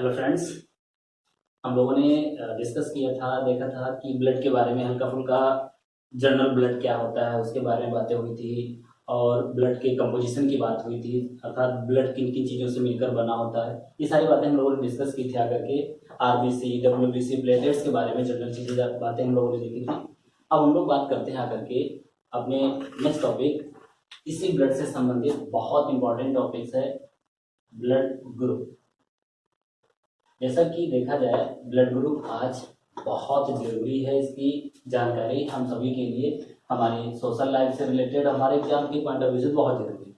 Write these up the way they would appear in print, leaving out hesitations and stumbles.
Hello friends. हम लोगों ने डिस्कस किया था, देखा था कि ब्लड के बारे में हल्का फुल्का जनरल ब्लड क्या होता है उसके बारे में बातें हुई थी। और ब्लड के कंपोजिशन की बात हुई थी, अर्थात ब्लड किन किन चीज़ों से मिलकर बना होता है। ये सारी बातें हम लोगों ने डिस्कस की थी आकर के। आरबीसी, डब्ल्यूबीसी, प्लेटलेट्स के बारे में जनरल चीज़ें बातें हम लोगों ने देखी थी। अब हम लोग बात करते हैं आकर के अपने नेक्स्ट टॉपिक, इसी ब्लड से संबंधित बहुत इंपॉर्टेंट टॉपिक्स है ब्लड ग्रुप। जैसा कि देखा जाए ब्लड ग्रुप आज बहुत ज़रूरी है, इसकी जानकारी हम सभी के लिए हमारी सोशल लाइफ से रिलेटेड, हमारे एग्जाम के पॉइंट ऑफ व्यू से बहुत जरूरी है।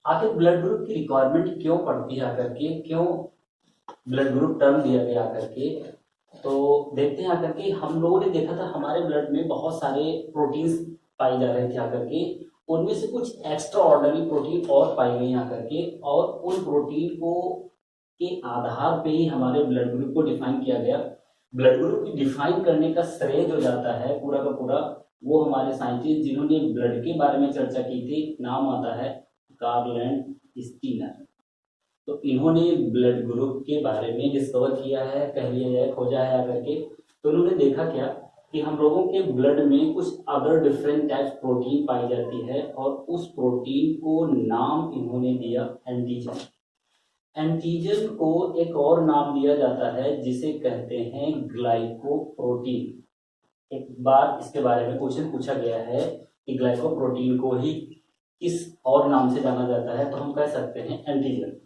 आखिर ब्लड ग्रुप की रिक्वायरमेंट क्यों पड़ती है आकर के, क्यों ब्लड ग्रुप टर्म दिया गया आकर के, तो देखते हैं आकर के। हम लोगों ने देखा था हमारे ब्लड में बहुत सारे प्रोटीन्स पाए जा रहे थे आकर के, उनमें से कुछ एक्स्ट्रा ऑर्डिनरी प्रोटीन और पाई गई आकर के, और उन प्रोटीन को के आधार पे ही हमारे ब्लड ग्रुप को डिफाइन किया गया। ब्लड ग्रुप की डिफाइन करने का श्रेय जो जाता है पूरा का पूरा, वो हमारे साइंटिस्ट जिन्होंने ब्लड के बारे में चर्चा की थी, नाम आता है कार्ल एंड स्टीनर। तो इन्होंने ब्लड ग्रुप के बारे में डिस्कवर किया है, कह लिया जाए खोजा है आकर के। तो उन्होंने देखा क्या कि हम लोगों के ब्लड में कुछ अदर डिफरेंट टाइप्स प्रोटीन पाई जाती है, और उस प्रोटीन को नाम इन्होंने दिया एंटीजन। एंटीजन को एक और नाम दिया जाता है जिसे कहते हैं ग्लाइकोप्रोटीन। एक बार इसके बारे में क्वेश्चन पूछा गया है कि ग्लाइकोप्रोटीन को ही किस और नाम से जाना जाता है, तो हम कह सकते हैं एंटीजन।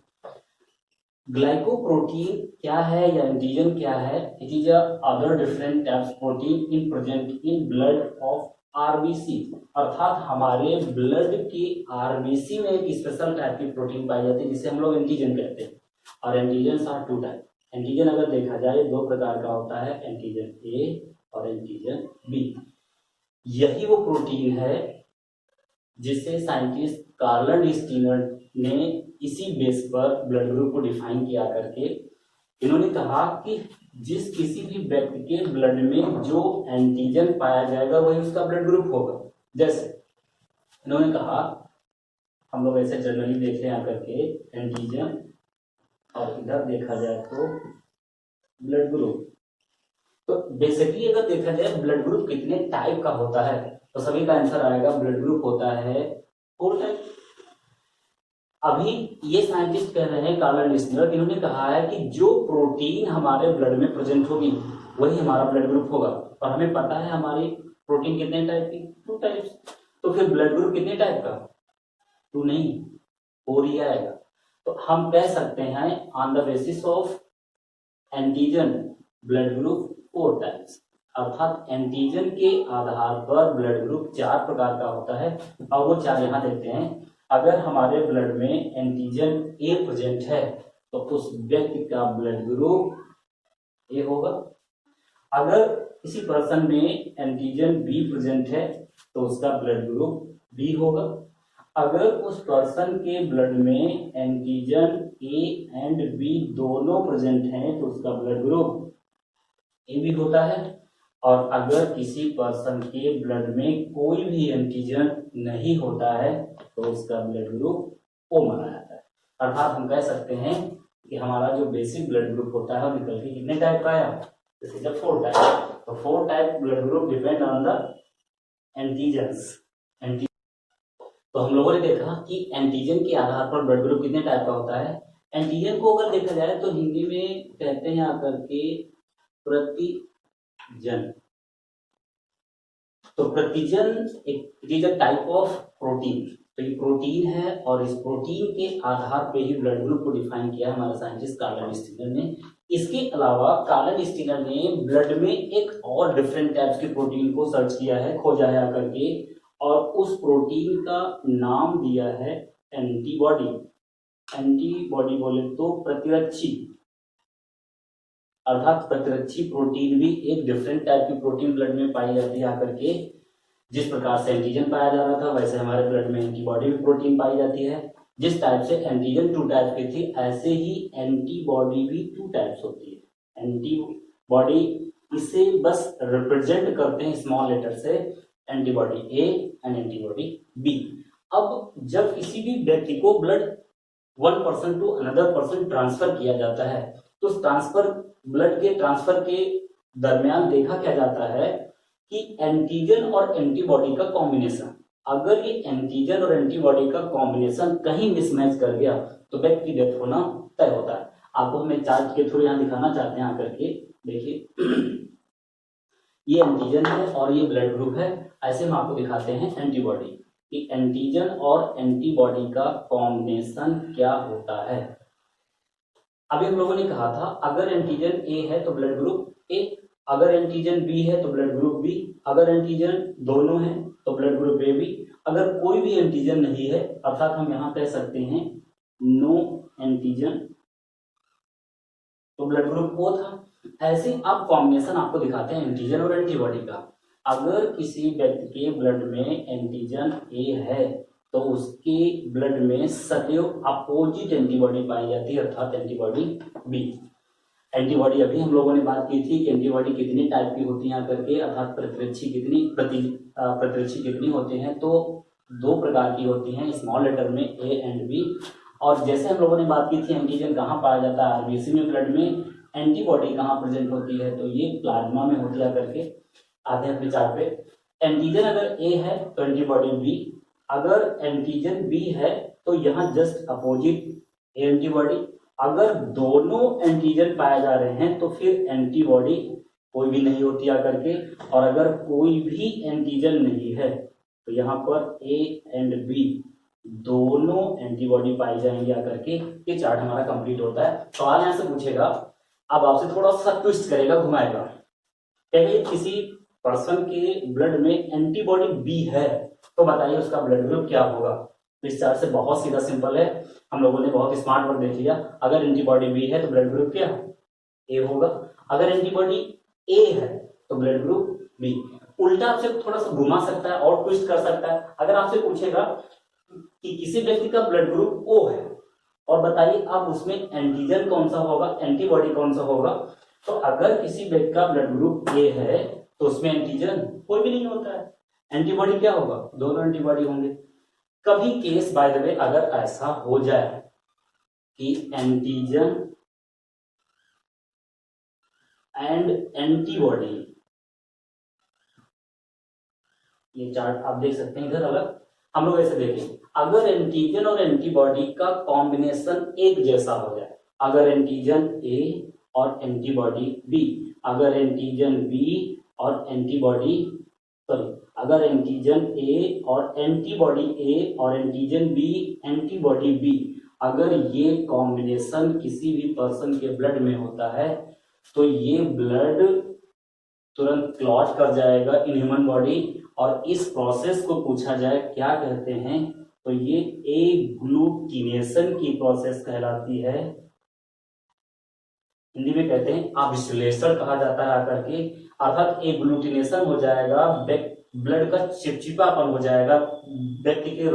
ग्लाइकोप्रोटीन क्या है या एंटीजन क्या है? It is other different types protein in present in blood of RBC, अर्थात हमारे ब्लड की आरबीसी में एक स्पेशल टाइप की प्रोटीन पाई जाती है जिसे हम लोग एंटीजन कहते हैं। और antigen are two type. Antigen अगर देखा जाए दो प्रकार का होता है, एंटीजन ए और एंटीजन बी। यही वो प्रोटीन है जिसे साइंटिस्ट कार्ल स्टीनर ने इसी बेस पर ब्लड ग्रुप को डिफाइन किया करके इन्होंने कहा कि जिस किसी भी व्यक्ति के ब्लड में जो एंटीजन पाया जाएगा वही उसका ब्लड ग्रुप होगा। जैसे इन्होंने कहा, हम लोग ऐसे जनरली देख रहे हैं आकर के एंटीजन, और इधर देखा जाए तो ब्लड ग्रुप। तो बेसिकली अगर देखा जाए ब्लड ग्रुप कितने टाइप का होता है, तो सभी का आंसर आएगा ब्लड ग्रुप होता है 4 टाइप। अभी ये साइंटिस्ट कह रहे हैं कार्ल स्टीनर, इन्होंने कहा है कि जो प्रोटीन हमारे ब्लड में प्रेजेंट होगी वही हमारा ब्लड ग्रुप होगा। और हमें पता है हमारी प्रोटीन कितने टाइप की, 2 टाइप्स। तो फिर ब्लड ग्रुप कितने टाइप का? 2 नहीं, 4 ही आएगा। तो हम कह सकते हैं on the basis of antigen blood group 4 types, अर्थात एंटीजन के आधार पर ब्लड ग्रुप 4 प्रकार का होता है। और वो 4 यहाँ देखते हैं। अगर हमारे ब्लड में एंटीजन ए प्रेजेंट है तो उस व्यक्ति का ब्लड ग्रुप ए होगा। अगर किसी पर्सन में एंटीजन बी प्रेजेंट है तो उसका ब्लड ग्रुप बी होगा। अगर उस पर्सन के ब्लड में एंटीजन ए एंड बी दोनों प्रेजेंट हैं तो उसका ब्लड ग्रुप ए बी होता है। और अगर किसी पर्सन के ब्लड में कोई भी एंटीजन नहीं होता है तो उसका ब्लड ग्रुप ओ माना जाता है। अर्थात हम कह सकते हैं कि हमारा जो बेसिक ब्लड ग्रुप होता है वो निकल के कितने टाइप का आया? जैसे जब 4 टाइप, तो 4 type blood group depend on the antigens. तो हम लोगों ने देखा कि एंटीजन के आधार पर ब्लड ग्रुप कितने टाइप का होता है। एंटीजन को अगर देखा जाए तो हिंदी में कहते हैं आकर के प्रतिजन। तो प्रतिजन it is a type of protein. तो ये प्रोटीन है और इस प्रोटीन के आधार पे ही ब्लड ग्रुप को डिफाइन किया हमारा साइंटिस्ट कार्ल स्टीनर ने। इसके अलावा कार्ल स्टीनर ने ब्लड में एक और डिफरेंट टाइप्स की प्रोटीन को सर्च किया है, खोजा है आकर के, और उस प्रोटीन का नाम दिया है एंटीबॉडी। एंटीबॉडी बोले तो प्रतिरक्षी, अर्थात प्रतिरक्षी प्रोटीन भी एक डिफरेंट टाइप की प्रोटीन ब्लड में पाई जाती है आकर के। जिस प्रकार से एंटीजन पाया जा रहा था वैसे हमारे ब्लड में एंटीबॉडी भी प्रोटीन पाई जाती है। जिस टाइप से एंटीजन 2 टाइप की थी ऐसे ही एंटीबॉडी भी 2 टाइप्स होती है। एंटीबॉडी इसे बस रिप्रेजेंट करते हैं स्मॉल लेटर से, antibody A and antibody B. अब जब किसी भी व्यक्ति को blood one person to another person transfer किया जाता है। तो ट्रांसफर, ब्लड के ट्रांसफर के दरमियान देखा क्या जाता है कि एंटीजन और एंटीबॉडी का कॉम्बिनेशन, अगर ये एंटीजन और एंटीबॉडी का कॉम्बिनेशन कहीं मिसमैच कर गया तो व्यक्ति की डेथ होना तय होता है। आपको हमें चार्ट के थ्रू यहाँ दिखाना चाहते हैं आकर के, देखिए ये एंटीजन है और ये ब्लड ग्रुप है। ऐसे हम आपको दिखाते हैं एंटीबॉडी कि एंटीजन और एंटीबॉडी का कॉम्बिनेशन क्या होता है। अभी हम लोगों ने कहा था अगर एंटीजन ए है तो ब्लड ग्रुप ए, अगर एंटीजन बी है तो ब्लड ग्रुप बी, अगर एंटीजन दोनों है तो ब्लड ग्रुप ए बी, अगर कोई भी एंटीजन नहीं है अर्थात हम यहाँ कह सकते हैं नो एंटीजन तो ब्लड ग्रुप ओ था। ऐसे अब कॉम्बिनेशन आपको दिखाते हैं एंटीजन और एंटीबॉडी का। अगर किसी व्यक्ति के ब्लड में एंटीजन ए है तो उसके ब्लड में सदैव अपोजिट एंटीबॉडी पाई जाती है अर्थात एंटीबॉडी बी। एंटीबॉडी अभी हम लोगों ने बात की थी कि एंटीबॉडी कितनी टाइप की होती है करके, अर्थात प्रतिरक्षी कितनी होते हैं, तो दो प्रकार की होती हैं स्मॉल लेटर में ए एंड बी। और जैसे हम लोगों ने बात की थी एंटीजन कहाँ पाया जाता है आरबीसी में ब्लड में, एंटीबॉडी कहाँ प्रेजेंट होती है तो ये प्लाज्मा में होती है करके आते हैं अपने चार्ट पे। एंटीजन अगर ए है तो एंटीबॉडी बी, अगर एंटीजन बी है तो यहाँ जस्ट अपोजिट एंटीबॉडी, अगर दोनों एंटीजन पाए जा रहे हैं तो फिर एंटीबॉडी कोई भी नहीं होती आकर के, और अगर कोई भी एंटीजन नहीं है तो यहाँ पर ए एंड बी दोनों एंटीबॉडी पाई जाएंगे आकर के। ये चार्ट हमारा कंप्लीट होता है। सवाल यहाँ से पूछेगा, अब आपसे थोड़ा सा ट्विस्ट करेगा, घुमाएगा, कहेंगे किसी पर्सन के ब्लड में एंटीबॉडी बी है तो बताइए उसका ब्लड ग्रुप क्या होगा। तो इस चार्ट से बहुत सीधा सिंपल है, हम लोगों ने बहुत स्मार्ट वर्क देख लिया। अगर एंटीबॉडी बी है तो ब्लड ग्रुप क्या ए होगा, अगर एंटीबॉडी ए है तो ब्लड ग्रुप बी। उल्टा आपसे थोड़ा सा घुमा सकता है और ट्विस्ट कर सकता है। अगर आपसे पूछेगा कि किसी व्यक्ति का ब्लड ग्रुप ओ है और बताइए अब उसमें एंटीजन कौन सा होगा, एंटीबॉडी कौन सा होगा, तो अगर किसी व्यक्ति का ब्लड ग्रुप ए है तो उसमें एंटीजन कोई भी नहीं होता है, एंटीबॉडी क्या होगा, दोनों एंटीबॉडी होंगे। कभी केस बाय द वे अगर ऐसा हो जाए कि एंटीजन एंड एंटीबॉडी, ये चार्ट आप देख सकते हैं इधर अलग, हम लोग ऐसे देखें, अगर एंटीजन और एंटीबॉडी का कॉम्बिनेशन एक जैसा हो जाए, अगर एंटीजन ए और एंटीबॉडी बी, अगर एंटीजन बी और एंटीबॉडी अगर एंटीजन ए और एंटीबॉडी ए और एंटीजन बी एंटीबॉडी बी, अगर ये कॉम्बिनेशन किसी भी पर्सन के ब्लड में होता है तो ये ब्लड तुरंत क्लॉट कर जाएगा इन ह्यूमन बॉडी, और इस प्रोसेस को पूछा जाए क्या कहते हैं तो ये एग्लूटिनेशन की प्रोसेस कहलाती है। हिंदी में कहते हैं अभिश्लेषण कहा जाता है आकर के, अर्थात एग्लूटिनेशन हो जाएगा, ब्लड का चिपचिपापन हो जाएगा व्यक्ति के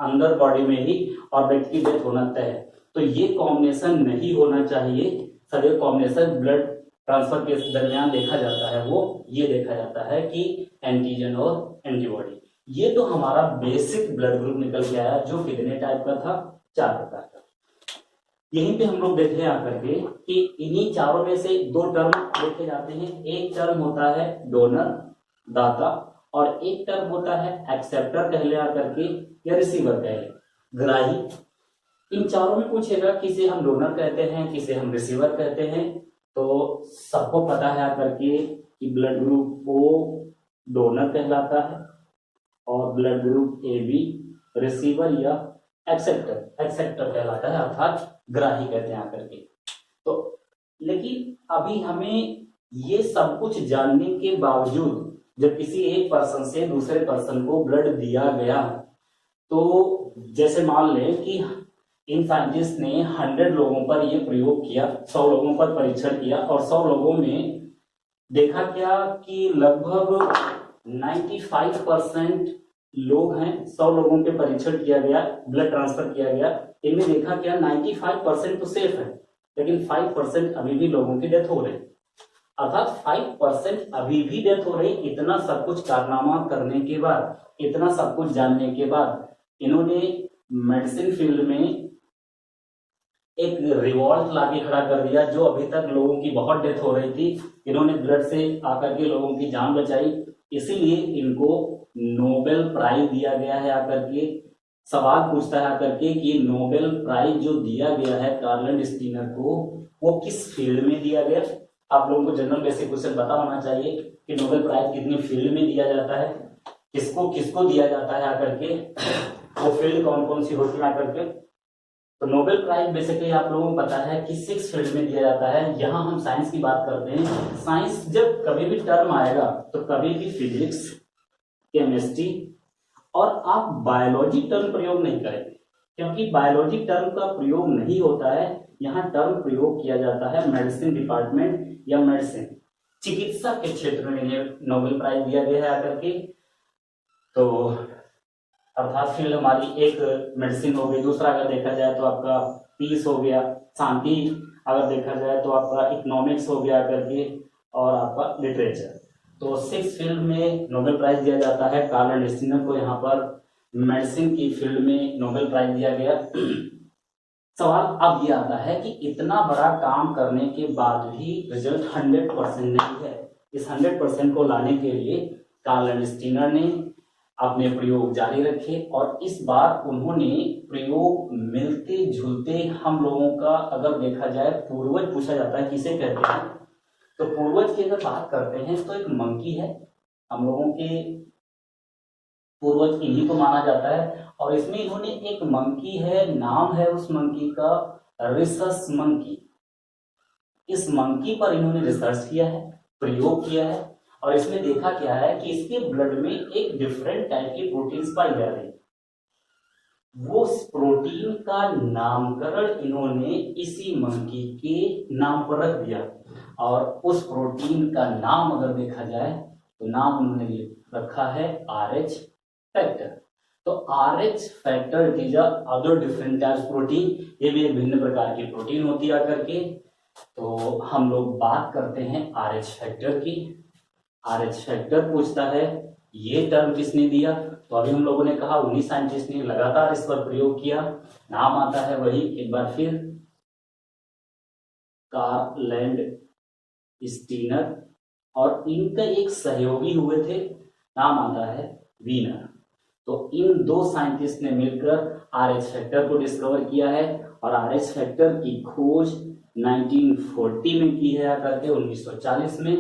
अंदर बॉडी में ही और व्यक्ति की डेथ होना तय है। तो ये कॉम्बिनेशन नहीं होना चाहिए, सदैव कॉम्बिनेशन ब्लड ट्रांसफर के दरमियान देखा जाता है, वो ये देखा जाता है कि एंटीजन और एंटीबॉडी। ये तो हमारा बेसिक ब्लड ग्रुप निकल के आया जो कितने टाइप का था, 4 प्रकार का। यहीं पे हम लोग देखे आकर के कि इन्हीं चारों में से 2 टर्म देखे जाते हैं। एक टर्म होता है डोनर दाता और एक टर्म होता है एक्सेप्टर कह ले आकर के या रिसीवर कह ले ग्राही। इन चारों में पूछेगा किसे हम डोनर कहते हैं किसे हम रिसीवर कहते हैं, तो सबको पता है आकर के कि ब्लड ग्रुप ओ डोनर कहलाता है और blood group A B receiver या एक्सेप्टर कहलाता है, अर्थात ग्राही कहते हैं आकर के। तो लेकिन अभी हमें ये सब कुछ जानने के बावजूद जब किसी एक पर्सन से दूसरे पर्सन को ब्लड दिया गया, तो जैसे मान लें कि इन साइंटिस्ट ने 100 लोगों पर यह प्रयोग किया, 100 लोगों पर परीक्षण किया और 100 लोगों में देखा क्या कि लगभग 95% लोग हैं, 100 लोगों पे परीक्षण किया गया, ब्लड ट्रांसफर किया गया, इनमें देखा क्या 95% तो सेफ है लेकिन 5% अभी भी लोगों की डेथ हो रही, अर्थात 5% अभी भी डेथ हो रही। इतना सब कुछ कारनामा करने के बाद, इतना सब कुछ जानने के बाद इन्होंने मेडिसिन फील्ड में एक रिवॉल्ट लाके खड़ा कर दिया, जो अभी तक लोगों की बहुत डेथ हो रही थी, इन्होंने ब्लड से आकर के लोगों की जान बचाई, इसीलिए इनको नोबेल प्राइज दिया गया है। आकर के सवाल पूछता है आकर के कि नोबेल प्राइज जो दिया गया है कार्ल स्टीनर को, वो किस फील्ड में दिया गया। आप लोगों को जनरल बेसिक क्वेश्चन पता होना चाहिए कि नोबेल प्राइज कितनी फील्ड में दिया जाता है, किसको किसको दिया जाता है आकर के, वो फील्ड कौन कौन सी होती है आकर के। तो नोबेल प्राइज बेसिकली आप लोगों को पता है कि 6 फील्ड में दिया जाता है। यहाँ हम साइंस की बात करते हैं। साइंस जब कभी भी टर्म आएगा तो कभी भी फिजिक्स, केमिस्ट्री और आप बायोलॉजी टर्म प्रयोग नहीं करेंगे, क्योंकि बायोलॉजी टर्म का प्रयोग नहीं होता है। यहाँ टर्म प्रयोग किया जाता है मेडिसिन डिपार्टमेंट या मेडिसिन, चिकित्सा के क्षेत्र में ये नोबेल प्राइज दिया गया है आकर के। तो अर्थात फील्ड हमारी एक मेडिसिन हो गई, दूसरा अगर देखा जाए तो आपका पीस हो गया, शांति, अगर देखा जाए तो आपका इकोनॉमिक्स हो गया करके, और आपका लिटरेचर। तो 6 फील्ड में नोबेल प्राइज दिया जाता है। कार्ल स्टीनर को यहाँ पर मेडिसिन की फील्ड में नोबेल प्राइज दिया गया। सवाल अब ये आता है कि इतना बड़ा काम करने के बाद भी रिजल्ट 100% नहीं है। इस 100% को लाने के लिए कार्ल स्टीनर ने अपने प्रयोग जारी रखे, और इस बार उन्होंने प्रयोग मिलते जुलते, हम लोगों का अगर देखा जाए पूर्वज पूछा जाता है किसे कहते हैं, तो पूर्वज की अगर बात करते हैं तो एक मंकी है, हम लोगों के पूर्वज इन्हीं को माना जाता है। और इसमें इन्होंने एक मंकी है, नाम है उस मंकी का रिसस मंकी। इस मंकी पर इन्होंने रिसर्च किया है, प्रयोग किया है, और इसमें देखा क्या है कि इसके ब्लड में एक डिफरेंट टाइप की प्रोटीन्स पाई जा रही है। वो प्रोटीन का नामकरण इन्होंने इसी मंकी के नाम पर रख दिया, और उस प्रोटीन का नाम अगर देखा जाए तो नाम उन्होंने रखा है RH फैक्टर। तो RH factor it is other different types protein, ये भी एक भिन्न प्रकार की प्रोटीन होती है करके। तो हम लोग बात करते हैं RH फैक्टर की। RH फैक्टर पूछता है ये टर्म किसने दिया, तो अभी हम लोगों ने कहा 19 साइंटिस्ट ने लगातार इस पर प्रयोग किया। नाम आता है वही एक बार फिर, कार्ल स्टीनर, और इनका एक सहयोगी हुए थे, नाम आता है वीनर। तो इन 2 साइंटिस्ट ने मिलकर RH फैक्टर को डिस्कवर किया है, और RH फैक्टर की खोज 1940 में की है करके, 1940 में।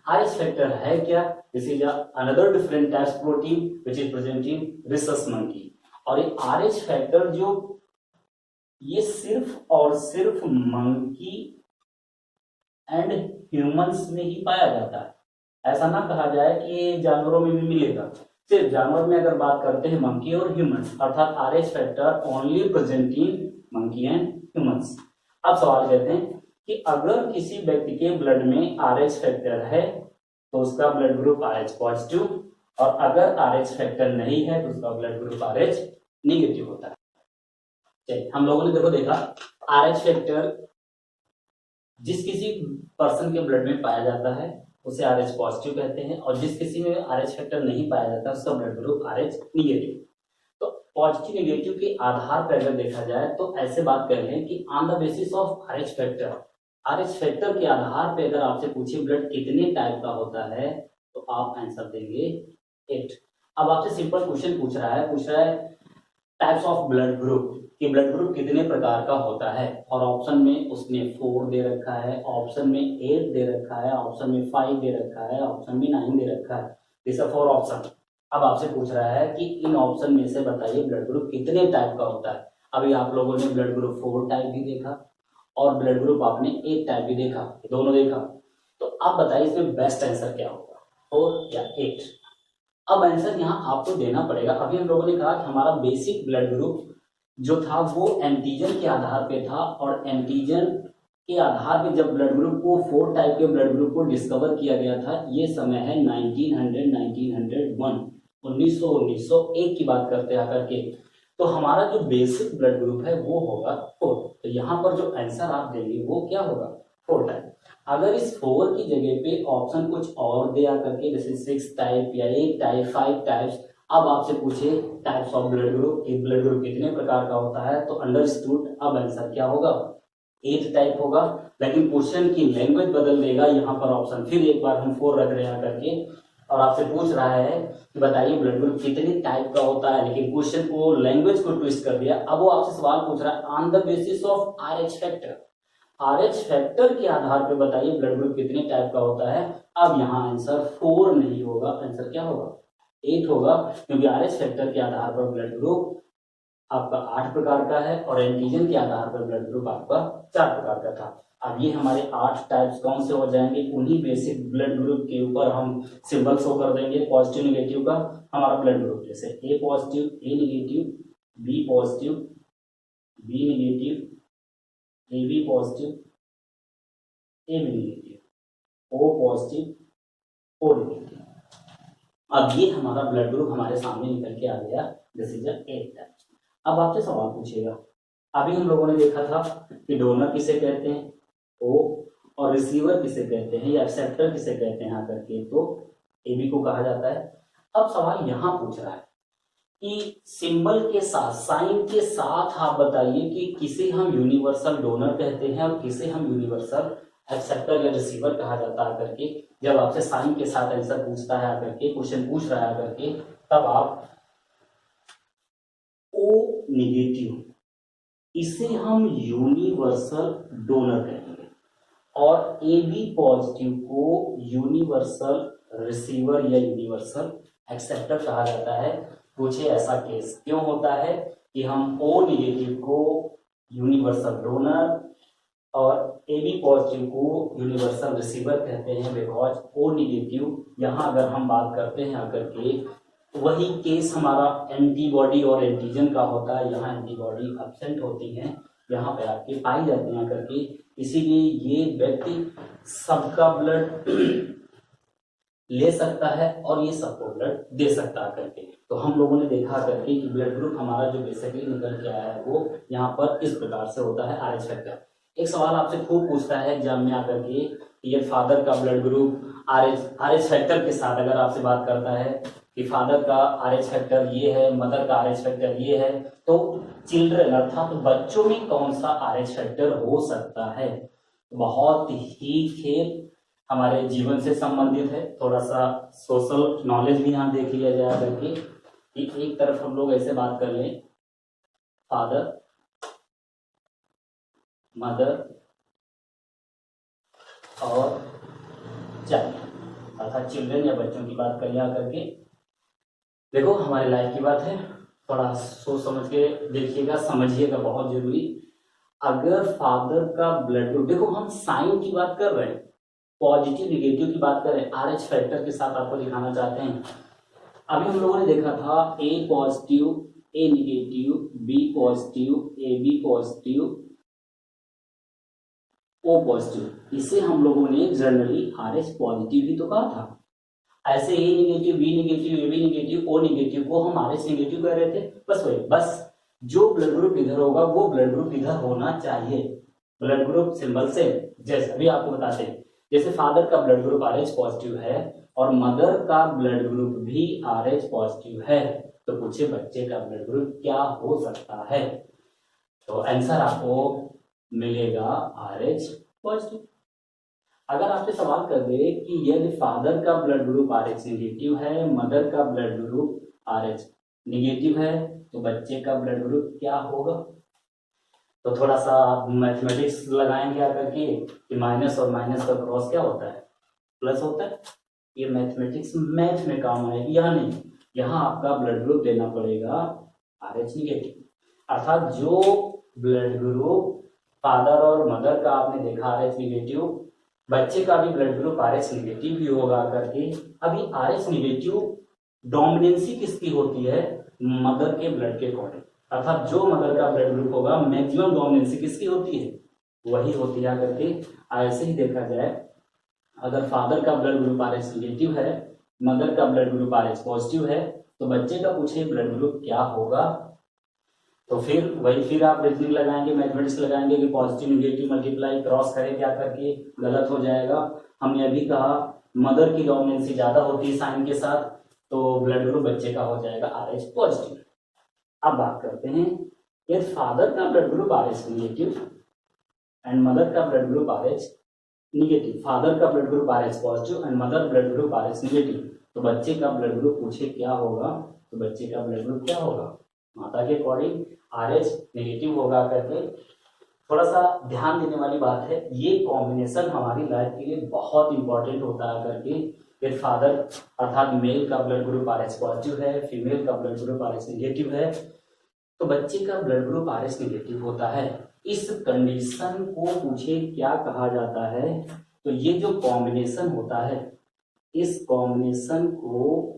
RH फैक्टर है क्या? This is another different types protein which is present in rhesus monkey. और ये RH फैक्टर जो ये सिर्फ और सिर्फ मंकी एंड ह्यूमंस में ही पाया जाता है। ऐसा ना कहा जाए कि ये जानवरों में भी मिलेगा। सिर्फ जानवर में अगर बात करते हैं मंकी और ह्यूमंस, अर्थात RH factor only present in monkey and humans. अब सवाल कहते हैं कि अगर किसी व्यक्ति के ब्लड में RH फैक्टर है तो उसका ब्लड ग्रुप RH पॉजिटिव, और अगर RH फैक्टर नहीं है तो उसका ब्लड ग्रुप RH नेगेटिव होता है। चलिए, हम लोगों ने देखो देखा RH फैक्टर जिस किसी पर्सन के ब्लड में पाया जाता है उसे RH पॉजिटिव कहते हैं, और जिस किसी में RH फैक्टर नहीं पाया जाता उसका ब्लड ग्रुप RH निगेटिव। तो पॉजिटिव निगेटिव के आधार पर अगर देखा जाए तो ऐसे बात कर लें कि on the basis of RH factor के आधार पर अगर आपसे पूछे ब्लड कितने टाइप का होता है तो आप आंसर देंगे 8। अब आपसे सिंपल क्वेश्चन पूछ रहा है टाइप्स ऑफ ब्लड ग्रुप कि ब्लड ग्रुप कितने प्रकार का होता है, और ऑप्शन में उसने 4 दे रखा है, ऑप्शन में 8 दे रखा है, ऑप्शन में 5 दे रखा है, ऑप्शन में 9 दे रखा है। This are 4 option. अब आपसे पूछ रहा है कि इन ऑप्शन में से बताइए ब्लड ग्रुप कितने टाइप का होता है। अभी आप लोगों ने ब्लड ग्रुप 4 टाइप भी देखा और ब्लड ग्रुप आपने 8 टाइप भी देखा, दोनों देखा। तो अब बताइए इसमें बेस्ट आंसर क्या होगा, 4 या 8? अब आंसर यहाँ आपको देना पड़ेगा। अभी हम लोगों ने कहा कि हमारा बेसिक ब्लड ग्रुप जो था वो एंटीजन के आधार पे था, और एंटीजन के आधार पे जब ब्लड ग्रुप को 4 टाइप के ब्लड ग्रुप को डिस्कवर किया गया था, ये समय है 1901 1901 की बात करते हैं आकर के। तो हमारा जो बेसिक ब्लड ग्रुप है वो होगा 4। तो यहाँ पर जो आंसर आप देंगे वो क्या होगा, 4 टाइप। अगर इस 4 की जगह पे ऑप्शन कुछ और दे आकर के, जैसे 6 टाइप या 8 टाइप 5 टाइप्स, अब आपसे पूछे टाइप्स ऑफ ब्लड ग्रुप, कि ब्लड ग्रुप कितने प्रकार का होता है, तो अंडरस्टूड। अब आंसर क्या होगा, 8 टाइप होगा। लेकिन क्वेश्चन की लैंग्वेज बदल देगा, यहाँ पर ऑप्शन फिर एक बार हम 4 रख रहे हैं करके, और आपसे पूछ रहा है कि बताइए ब्लड ग्रुप कितने टाइप का होता है, लेकिन क्वेश्चन को लैंग्वेज को ट्विस्ट कर दिया। अब वो आपसे सवाल पूछ रहा है on the basis of RH factor, RH factor के आधार पर बताइए ब्लड ग्रुप कितने टाइप का होता है। अब यहाँ आंसर 4 नहीं होगा, आंसर क्या होगा, 8 होगा, क्योंकि RH फैक्टर के आधार पर ब्लड ग्रुप आपका 8 प्रकार का है और एंटीजन के आधार पर ब्लड ग्रुप आपका 4 प्रकार का था। अब ये हमारे 8 टाइप्स कौन से हो जाएंगे, उन्हीं बेसिक ब्लड ग्रुप के ऊपर हम सिंबल शो कर देंगे पॉजिटिव नेगेटिव का। हमारा ब्लड ग्रुप जैसे A positive, A negative, B positive, B negative, A B positive, A B negative, O positive, O negative. अब ये हमारा ब्लड ग्रुप हमारे सामने निकल के आ गया, दिस इज द 8 टाइप। अब आपसे सवाल पूछेगा, अभी हम लोगों ने देखा था कि डोनर किसे कहते हैं, ओ, और रिसीवर किसे कहते हैं या एक्सेप्टर किसे कहते हैं आकर के, तो एबी को कहा जाता है। अब सवाल यहाँ पूछ रहा है कि सिंबल के साथ, साइन के साथ आप बताइए कि किसे हम यूनिवर्सल डोनर कहते हैं और किसे हम यूनिवर्सल एक्सेप्टर या रिसीवर कहा जाता है करके। जब आपसे साइन के साथ आंसर पूछता है आकर के, क्वेश्चन पूछ रहा है आकर के, तब आप ओ नेगेटिव, इसे हम यूनिवर्सल डोनर कहेंगे, और ए बी पॉजिटिव को यूनिवर्सल रिसीवर या यूनिवर्सल एक्सेप्टर कहा जाता है। पूछे ऐसा केस क्यों होता है कि हम ओ नेगेटिव को यूनिवर्सल डोनर और ए बी पॉजिटिव को यूनिवर्सल रिसीवर कहते हैं, बिकॉज ओ नेगेटिव यहाँ अगर हम बात करते हैं आकर के, वही केस हमारा एंटीबॉडी और एंटीजन का होता है। यहाँ एंटीबॉडी एब्सेंट होती हैं, यहाँ पे आपके पाई जाती हैं करके, इसीलिए ये व्यक्ति सबका ब्लड ले सकता है और ये सबको ब्लड दे सकता है करके। तो हम लोगों ने देखा करके कि ब्लड ग्रुप हमारा जो बेसिकली निकल के आया है वो यहाँ पर इस प्रकार से होता है, RH फैक्टर। एक सवाल आपसे खूब पूछता है एग्जाम में आकर के, ये फादर का ब्लड ग्रुप RH फैक्टर के साथ अगर आपसे बात करता है कि फादर का RH फैक्टर ये है, मदर का RH फैक्टर ये है, तो चिल्ड्रन अर्थात तो बच्चों में कौन सा RH फैक्टर हो सकता है। बहुत ही खेल हमारे जीवन से संबंधित है, थोड़ा सा सोशल नॉलेज भी यहाँ देख लिया जाए करके कि एक तरफ हम लोग ऐसे बात कर लें, फादर, मदर और चाइल्ड अर्थात चिल्ड्रन या बच्चों की बात कर लिया करके। देखो हमारे लाइफ की बात है, थोड़ा सोच समझ के देखिएगा, समझिएगा, बहुत जरूरी। अगर फादर का ब्लड ग्रुप, देखो हम साइन की बात कर रहे हैं, पॉजिटिव नेगेटिव की बात कर रहे हैं, RH फैक्टर के साथ आपको दिखाना चाहते हैं। अभी हम लोगों ने देखा था A positive, A negative, B positive, A B positive, O positive, इसे हम लोगों ने जनरली RH पॉजिटिव ही तो कहा था। ऐसे A negative, B negative, A B negative, O negative को हम RH नेगेटिव कह रहे थे। बस वही, बस जो ब्लड ग्रुप इधर होगा वो ब्लड ग्रुप इधर होना चाहिए, ब्लड ग्रुप सिंबल से। जैसे अभी आपको बताते हैं, जैसे फादर का ब्लड ग्रुप RH पॉजिटिव है और मदर का ब्लड ग्रुप भी RH पॉजिटिव है, तो पूछे बच्चे का ब्लड ग्रुप क्या हो सकता है, तो आंसर आपको मिलेगा RH पॉजिटिव। अगर आपसे सवाल कर दे कि यदि फादर का ब्लड ग्रुप RH नेगेटिव है, मदर का ब्लड ग्रुप RH नेगेटिव है, तो बच्चे का ब्लड ग्रुप क्या होगा, तो थोड़ा सा मैथमेटिक्स लगाएंगे आकर के कि माइनस और माइनस का क्रॉस क्या होता है, प्लस होता है। ये मैथमेटिक्स मैथ में काम आएगी, यहाँ नहीं, यहाँ आपका ब्लड ग्रुप देना पड़ेगा RH नेगेटिव। अर्थात जो ब्लड ग्रुप फादर और मदर का आपने देखा RH नेगेटिव, बच्चे का भी ब्लड ग्रुप RH नेगेटिव ही होगा करके। अभी RH नेगेटिव डोमिनेंसी किसकी होती है, मदर के ब्लड के अकॉर्डिंग, अर्थात जो मदर का ब्लड ग्रुप होगा मैक्सिमम डोमिनेंसी किसकी होती है, वही होती है करके। ऐसे ही देखा जाए, अगर फादर का ब्लड ग्रुप RH नेगेटिव है, मदर का ब्लड ग्रुप RH पॉजिटिव है, तो बच्चे का पूछे ब्लड ग्रुप क्या होगा, तो फिर वही, फिर आप रीजनिंग लगाएंगे, मैथमेटिक्स लगाएंगे कि पॉजिटिव नेगेटिव मल्टीप्लाई क्रॉस करें क्या करके, गलत हो जाएगा। हमने अभी कहा मदर की डोमिनेंसी ज्यादा होती है साइन के साथ, तो ब्लड ग्रुप बच्चे का हो जाएगा RH पॉजिटिव। अब बात करते हैं, यदि फादर का blood group RH negative and mother का blood group RH negative, father का blood group RH positive and mother blood group RH negative, तो बच्चे का ब्लड ग्रुप पूछे क्या होगा, तो बच्चे का ब्लड ग्रुप क्या होगा, माता के अकॉर्डिंग RH नेगेटिव होगा करके। थोड़ा सा ध्यान देने वाली बात है, ये कॉम्बिनेशन हमारी लाइफ के लिए बहुत इंपॉर्टेंट होता है करके। फिर फादर अर्थात मेल का ब्लड ग्रुप RH पॉजिटिव है, फीमेल का ब्लड ग्रुप RH नेगेटिव है, तो बच्चे का ब्लड ग्रुप RH नेगेटिव होता है। इस कंडीशन को पूछे क्या कहा जाता है, तो ये जो कॉम्बिनेशन होता है, इस कॉम्बिनेशन को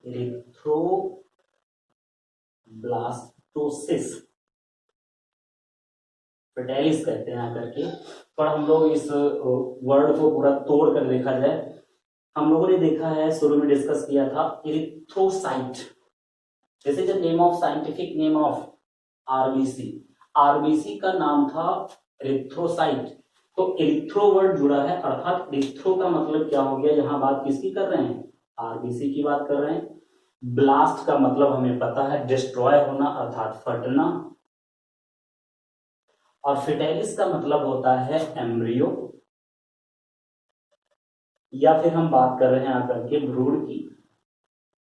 एरिथ्रोब्लास्टोसिस फेटाइलिस कहते हैं आकर के। पर हम लोग इस वर्ड को पूरा तोड़ कर देखा जाए, हम लोगों ने देखा है, शुरू में डिस्कस किया था erythrocyte, this is the name of scientific name of RBC. RBC का नाम था एरिथ्रोसाइट। तो एरिथ्रो वर्ड जुड़ा है, अर्थात एरिथ्रो का मतलब क्या हो गया, यहां बात किसकी कर रहे हैं, आरबीसी की बात कर रहे हैं। ब्लास्ट का मतलब हमें पता है डिस्ट्रॉय होना अर्थात फटना, और फेटाइलिस का मतलब होता है एम्ब्रियो, या फिर हम बात कर रहे हैं आकर के भ्रूण की,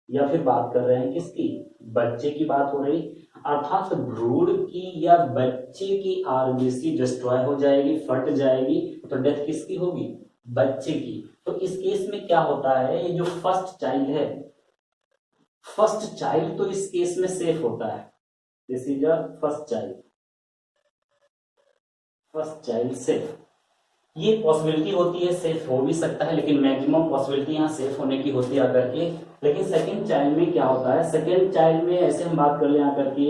या फिर बात कर रहे हैं किसकी, बच्चे की बात हो रही, अर्थात भ्रूण की या बच्चे की आरबीसी डिस्ट्रॉय हो जाएगी, फट जाएगी, तो डेथ किसकी होगी, बच्चे की। तो इस केस में क्या होता है, ये जो फर्स्ट चाइल्ड है, फर्स्ट चाइल्ड तो इस केस में सेफ होता है, this is a first child, first child safe. ये पॉसिबिलिटी होती है, सेफ हो भी सकता है, लेकिन मैक्सिमम पॉसिबिलिटी यहाँ सेफ होने की होती है आकर के। लेकिन सेकंड चाइल्ड में क्या होता है, सेकंड चाइल्ड में ऐसे हम बात कर ले आकर के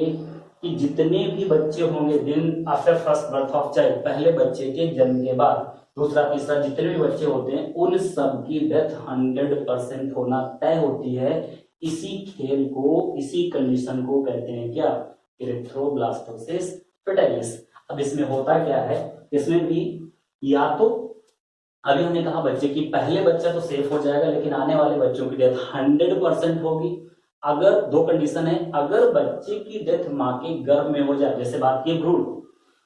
कि जितने भी बच्चे होंगे दिन after first birth of child, पहले बच्चे के जन्म के बाद, दूसरा तीसरा जितने भी बच्चे होते हैं, उन सब की डेथ 100% होना तय होती है। इसी खेल को, इसी कंडीशन को कहते हैं क्या, एरिथ्रोब्लास्टोसिस फेटाइलिस। अब इसमें होता क्या है, इसमें भी या तो अभी हमने कहा बच्चे की, पहले बच्चा तो सेफ हो जाएगा, लेकिन आने वाले बच्चों की डेथ 100% होगी। अगर दो कंडीशन है, अगर बच्चे की डेथ माँ के गर्भ में हो जाए, जैसे बात की भ्रूण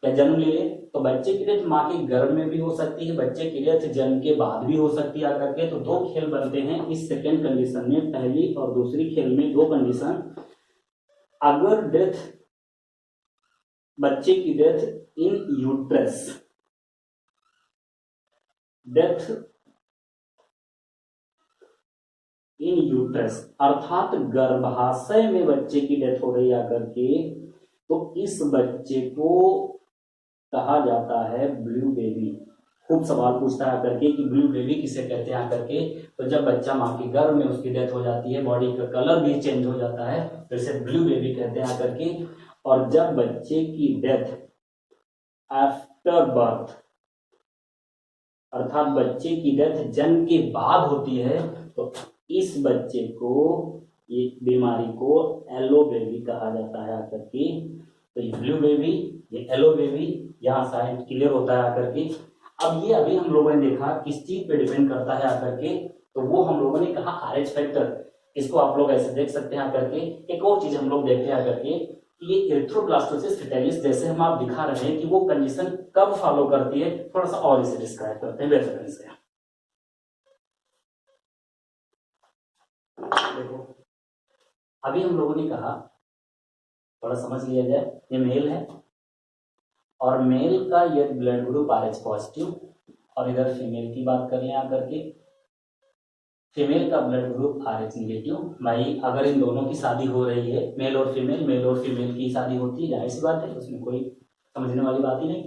या जन्म ले ले, तो बच्चे की डेथ माँ के गर्भ में भी हो सकती है, बच्चे की डेथ जन्म के बाद भी हो सकती है आकर के। तो दो खेल बनते हैं इस सेकेंड कंडीशन में, पहली और दूसरी खेल में दो कंडीशन। अगर डेथ, बच्चे की death in uterus, death in uterus अर्थात गर्भाशय में बच्चे की डेथ हो रही आकर के, तो इस बच्चे को कहा जाता है ब्लू बेबी। खूब सवाल पूछता है आकर के कि ब्लू बेबी किसे कहते हैं आकर के, तो जब बच्चा माँ के गर्भ में उसकी डेथ हो जाती है, बॉडी का कलर भी चेंज हो जाता है, तो इसे ब्लू बेबी कहते हैं आकर के। और जब बच्चे की डेथ आफ्टर बर्थ अर्थात बच्चे की डेथ जन्म के बाद होती है, तो इस बच्चे को, ये बीमारी को एलो बेबी कहा जाता है आकर के। तो ये ब्लू बेबी, ये एलो बेबी, यहाँ साइड क्लियर होता है आकर के। अब ये अभी हम लोगों ने देखा किस चीज पे डिपेंड करता है आकर के, तो वो हम लोगों ने कहा RH फैक्टर। इसको आप लोग ऐसे देख सकते हैं आकर के। एक और चीज हम लोग देखते हैं आकर के, ये एरिथ्रोब्लास्टोसिस फेटाइलिस जैसे हम आप दिखा रहे हैं कि वो कंडीशन कब फॉलो करती है, थोड़ा सा और इसे डिस्क्राइब करते हैं बेहतर से। देखो अभी हम लोगों ने कहा, थोड़ा समझ लिया जाए, ये मेल है और मेल का ये ब्लड ग्रुप RH पॉजिटिव, और इधर फीमेल की बात कर लें आकर के, फीमेल का ब्लड ग्रुप RH निगेटिव। भाई अगर इन दोनों की शादी हो रही है, मेल और फीमेल की शादी होती है, जाहिर सी बात है, उसमें कोई समझने वाली बात ही नहीं।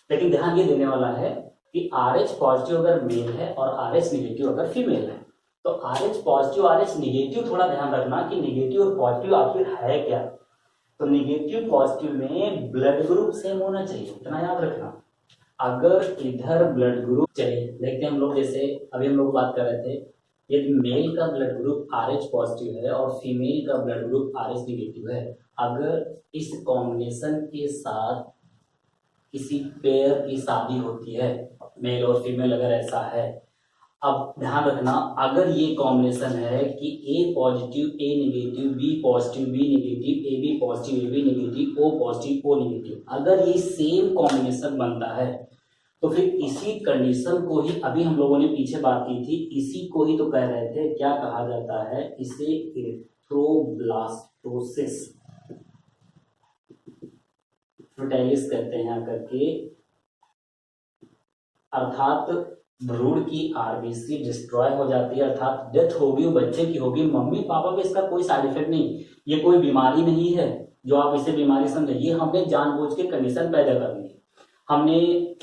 लेकिन ध्यान ये देने वाला है कि RH पॉजिटिव अगर मेल है और RH निगेटिव अगर फीमेल है, तो RH पॉजिटिव RH निगेटिव, थोड़ा ध्यान रखना कि निगेटिव और पॉजिटिव आखिर है क्या। तो निगेटिव पॉजिटिव में ब्लड ग्रुप सेम होना चाहिए, इतना याद रखना। अगर इधर ब्लड ग्रुप, चलिए देखते हैं हम लोग, जैसे अभी हम लोग बात कर रहे थे, यदि मेल का ब्लड ग्रुप RH पॉजिटिव है और फीमेल का ब्लड ग्रुप RH निगेटिव है, अगर इस कॉम्बिनेशन के साथ किसी पेयर की शादी होती है, मेल और फीमेल अगर ऐसा है, अब ध्यान रखना, अगर ये कॉम्बिनेशन है कि A positive A negative, B positive B negative, A B positive A B negative, O positive O negative, अगर ये सेम कॉम्बिनेशन बनता है तो फिर इसी कंडीशन को ही, अभी हम लोगों ने पीछे बात की थी, इसी को ही तो कह रहे थे, क्या कहा जाता है इसे, एरिथ्रोब्लास्टोसिस, फ्रटाइलिस कहते हैं आकर के। अर्थात भ्रूण की आरबीसी डिस्ट्रॉय हो जाती है, अर्थात डेथ होगी, वो बच्चे की होगी, मम्मी पापा पे इसका कोई साइड इफेक्ट नहीं, ये कोई बीमारी नहीं है जो आप इसे बीमारी समझे, ये हमने जानबूझ के कंडीशन पैदा कर ली। हमने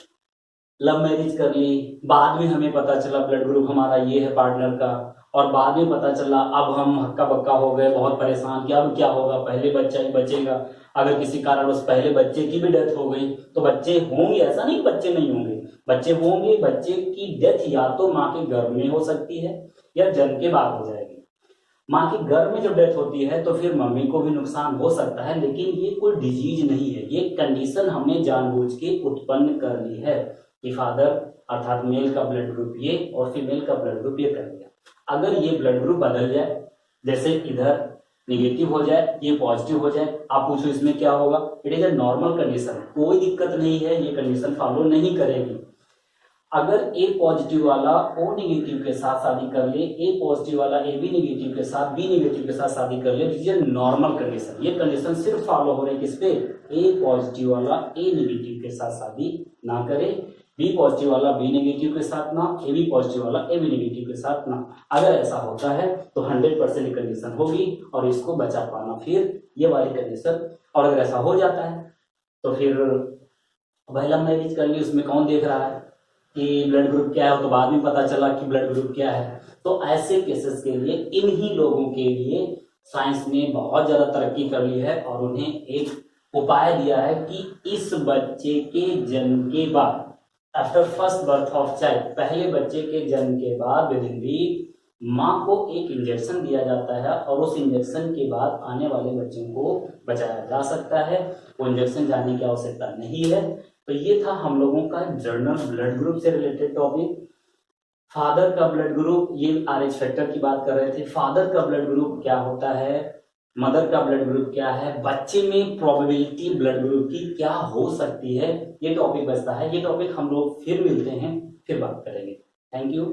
लव मैरिज कर ली, बाद में हमें पता चला ब्लड ग्रुप हमारा ये है पार्टनर का, और बाद में पता चला, अब हम हक्का बक्का हो गए, बहुत परेशान कि अब क्या होगा, पहले बच्चा ही बचेगा, अगर किसी कारण उस पहले बच्चे की भी डेथ हो गई तो बच्चे होंगे, ऐसा नहीं बच्चे नहीं होंगे, बच्चे होंगे। बच्चे की डेथ या तो माँ के गर्भ में हो सकती है या जन्म के बाद हो जाएगी। माँ के गर्भ में जब डेथ होती है तो फिर मम्मी को भी नुकसान हो सकता है, लेकिन ये कोई डिजीज नहीं है, ये कंडीशन हमने जानबूझ के उत्पन्न कर ली है कि फादर अर्थात मेल का ब्लड ग्रुप ये और फीमेल का ब्लड ग्रुप ये कर दिया। अगर ये ब्लड ग्रुप बदल जाए, जैसे इधर नेगेटिव हो जाए ये पॉजिटिव हो जाए, आप पूछो इसमें क्या होगा, it is a normal condition, कोई दिक्कत नहीं है, ये कंडीशन फॉलो नहीं करेगी। अगर ए पॉजिटिव वाला ओ नेगेटिव के साथ शादी कर ले, ए पॉजिटिव वाला ए बी नेगेटिव के साथ बी नेगेटिव के साथ शादी कर ले, ये नॉर्मल कंडीशन, ये कंडीशन सिर्फ फॉलो हो रही है किस पे, ए पॉजिटिव वाला ए नेगेटिव के साथ शादी ना करे, बी पॉजिटिव वाला बी नेगेटिव के साथ ना, ए बी पॉजिटिव वाला ए बी नेगेटिव के साथ ना। अगर ऐसा होता है तो 100% कंडीशन होगी और इसको बचा पाना फिर ये वाली कंडीशन। और अगर ऐसा हो जाता है तो फिर पहला मैरिज कर ली, उसमें कौन देख रहा है कि ब्लड ग्रुप क्या है, तो बाद में पता चला कि ब्लड ग्रुप क्या है। तो ऐसे केसेस के लिए, इन्हीं लोगों के लिए साइंस ने बहुत ज्यादा तरक्की कर ली है और उन्हें एक उपाय दिया है कि इस बच्चे के जन्म के बाद, after first birth of child, पहले बच्चे के जन्म के बाद विद इन वीक माँ को एक इंजेक्शन दिया जाता है और उस इंजेक्शन के बाद आने वाले बच्चों को बचाया जा सकता है, वो इंजेक्शन जानने की आवश्यकता नहीं है। तो ये था हम लोगों का जर्नल ब्लड ग्रुप से रिलेटेड टॉपिक। फादर का ब्लड ग्रुप, ये RH फैक्टर की बात कर रहे थे, फादर का ब्लड ग्रुप क्या होता है, मदर का ब्लड ग्रुप क्या है, बच्चे में प्रोबेबिलिटी ब्लड ग्रुप की क्या हो सकती है, ये टॉपिक बचता है। ये टॉपिक हम लोग फिर मिलते हैं, फिर बात करेंगे। Thank you.